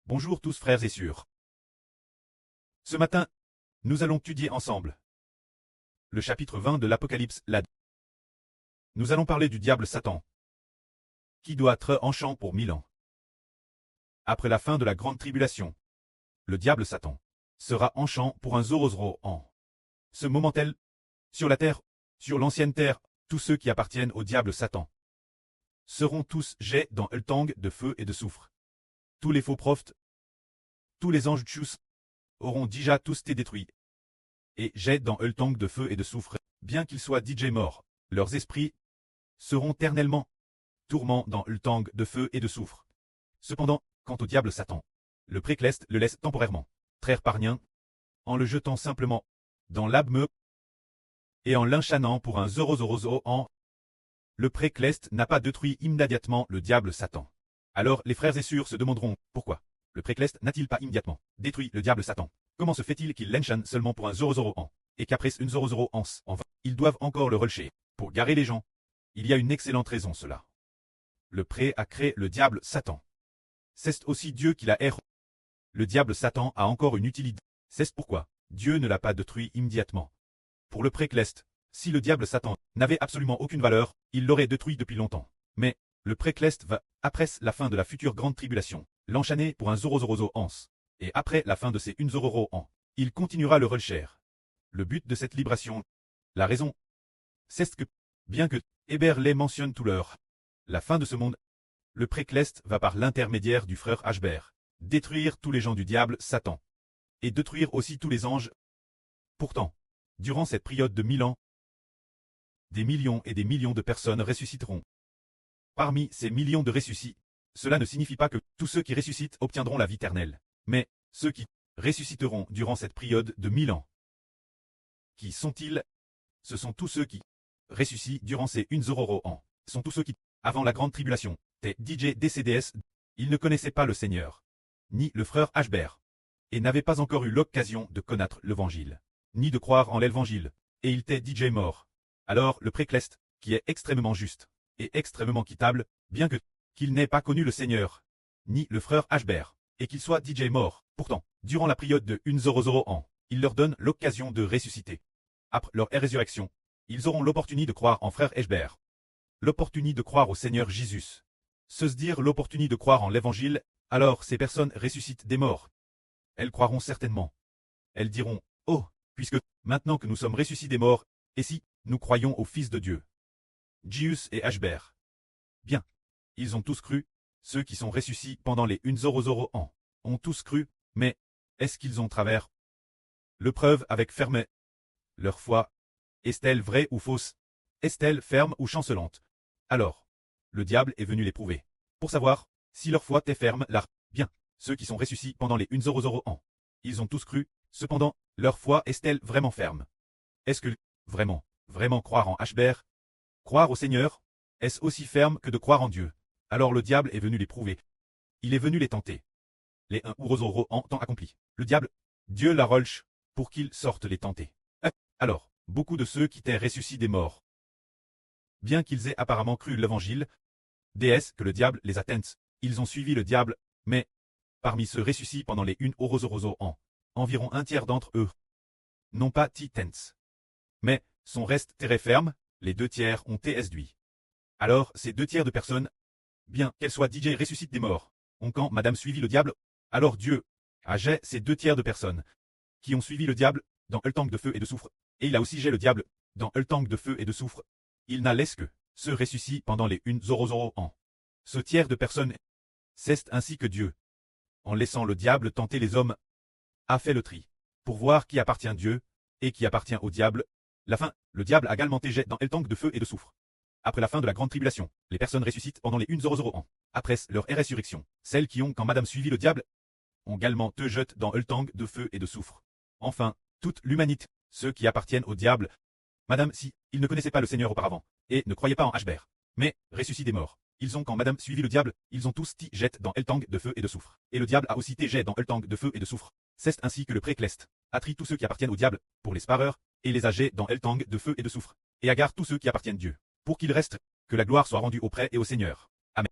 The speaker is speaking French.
Bonjour tous frères et sœurs. Ce matin, nous allons étudier ensemble le chapitre 20 de l'Apocalypse. Nous allons parler du diable Satan, qui doit être en champ pour 1000 ans. Après la fin de la grande tribulation, le diable Satan sera en champ pour un zorozoro an. Ce moment-tel, sur la terre, sur l'ancienne terre, tous ceux qui appartiennent au diable Satan seront tous jets dans le tang de feu et de soufre. Tous les faux prophètes, tous les anges tchous, auront déjà tous été détruits et jets dans le tang de feu et de soufre, bien qu'ils soient DJ morts. Leurs esprits seront éternellement tourments dans le tang de feu et de soufre. Cependant, quant au diable Satan, le précleste le laisse temporairement traire par rien, en le jetant simplement dans l'abme et en l'inchanant pour un zorozorozo an. Le précleste n'a pas détruit immédiatement le diable Satan. Alors les frères et sœurs se demanderont pourquoi le précleste n'a-t-il pas immédiatement détruit le diable Satan? Comment se fait-il qu'il l'enchanne seulement pour un zorozoro an, et qu'après une zorozoro ans en vain, ils doivent encore le relâcher pour garer les gens? Il y a une excellente raison cela. Le pré a créé le diable Satan. C'est aussi Dieu qui l'a erré. Le diable Satan a encore une utilité. C'est pourquoi Dieu ne l'a pas détruit immédiatement. Pour le précleste, si le diable Satan n'avait absolument aucune valeur, il l'aurait détruit depuis longtemps. Mais le précleste va, après la fin de la future grande tribulation, l'enchaîner pour un zorozorozo ans. Et après la fin de ces une zororo ans, il continuera le relcher. Le but de cette libération, la raison, c'est que, bien que Héber les mentionne tout l'heure, la fin de ce monde, le précleste va par l'intermédiaire du frère Ashber détruire tous les gens du diable Satan, et détruire aussi tous les anges. Pourtant, durant cette période de 1000 ans, des millions et des millions de personnes ressusciteront. Parmi ces millions de ressuscités, cela ne signifie pas que tous ceux qui ressuscitent obtiendront la vie éternelle, mais ceux qui ressusciteront durant cette période de 1000 ans. Qui sont-ils? Ce sont tous ceux qui ressuscitent durant ces une zororo ans. Ce sont tous ceux qui, avant la grande tribulation, étaient DJ DCDS, ils ne connaissaient pas le Seigneur, ni le frère Ashber, et n'avaient pas encore eu l'occasion de connaître l'évangile, ni de croire en l'évangile, et ils étaient DJ morts. Alors le précleste, qui est extrêmement juste, et extrêmement quittable, bien que qu'il n'ait pas connu le Seigneur, ni le frère Ashber, et qu'il soit DJ mort, pourtant, durant la période de une zorozoro an, il leur donne l'occasion de ressusciter. Après leur résurrection, ils auront l'opportunité de croire en frère Ashber, l'opportunité de croire au Seigneur Jésus, se dire l'opportunité de croire en l'évangile. Alors ces personnes ressuscitent des morts. Elles croiront certainement. Elles diront, oh, puisque, maintenant que nous sommes ressuscités des morts, et si, nous croyons au Fils de Dieu. Jius et Ashber. Bien. Ils ont tous cru, ceux qui sont ressuscités pendant les une zorozoro ans, ont tous cru, mais, est-ce qu'ils ont travers le preuve avec ferme leur foi? Est-elle vraie ou fausse? Est-elle ferme ou chancelante? Alors, le diable est venu les prouver, pour savoir si leur foi est ferme là. Bien, ceux qui sont ressuscités pendant les une zorozoro ans, ils ont tous cru, cependant, leur foi est-elle vraiment ferme? Est-ce que, vraiment croire en Ashber, croire au Seigneur, est-ce aussi ferme que de croire en Dieu? Alors le diable est venu les prouver. Il est venu les tenter. Les un zorozoro en temps accompli. Le diable, Dieu la relâche, pour qu'ils sortent les tenter. Alors, beaucoup de ceux qui étaient ressuscités des morts, bien qu'ils aient apparemment cru l'évangile, déesse que le diable les atteigne, ils ont suivi le diable, mais, parmi ceux ressuscités pendant les une zorozoro ans, environ un tiers d'entre eux n'ont pas titens, mais sont restés terre ferme, les 2 tiers ont TSDui. Alors, ces 2 tiers de personnes, bien qu'elles soient DJ ressuscitent des morts, ont quand madame suivi le diable, alors Dieu a jet ces 2 tiers de personnes qui ont suivi le diable dans le tang de feu et de soufre, et il a aussi jet le diable dans le tang de feu et de soufre. Il n'a laissé que ceux ressuscités pendant les une zorozoro ans. Ce tiers de personnes, c'est ainsi que Dieu, en laissant le diable tenter les hommes, a fait le tri, pour voir qui appartient à Dieu, et qui appartient au diable. La fin, le diable a également été jeté dans le tang de feu et de soufre. Après la fin de la grande tribulation, les personnes ressuscitent pendant les une zorozoro ans. Après leur résurrection, celles qui ont quand madame suivi le diable, ont également te jeté dans le tang de feu et de soufre. Enfin, toute l'humanité, ceux qui appartiennent au diable, madame si, ils ne connaissaient pas le Seigneur auparavant, et ne croyaient pas en Ashber, mais, ressuscités des morts, ils ont quand madame suivi le diable, ils ont tous ti jeté dans le tang de feu et de soufre. Et le diable a aussi té jeté dans le tang de feu et de soufre. C'est ainsi que le précleste a tri tous ceux qui appartiennent au diable, pour les spareurs, et les a jetés dans le tang de feu et de soufre, et agare tous ceux qui appartiennent à Dieu, pour qu'il reste, que la gloire soit rendue auprès et au Seigneur.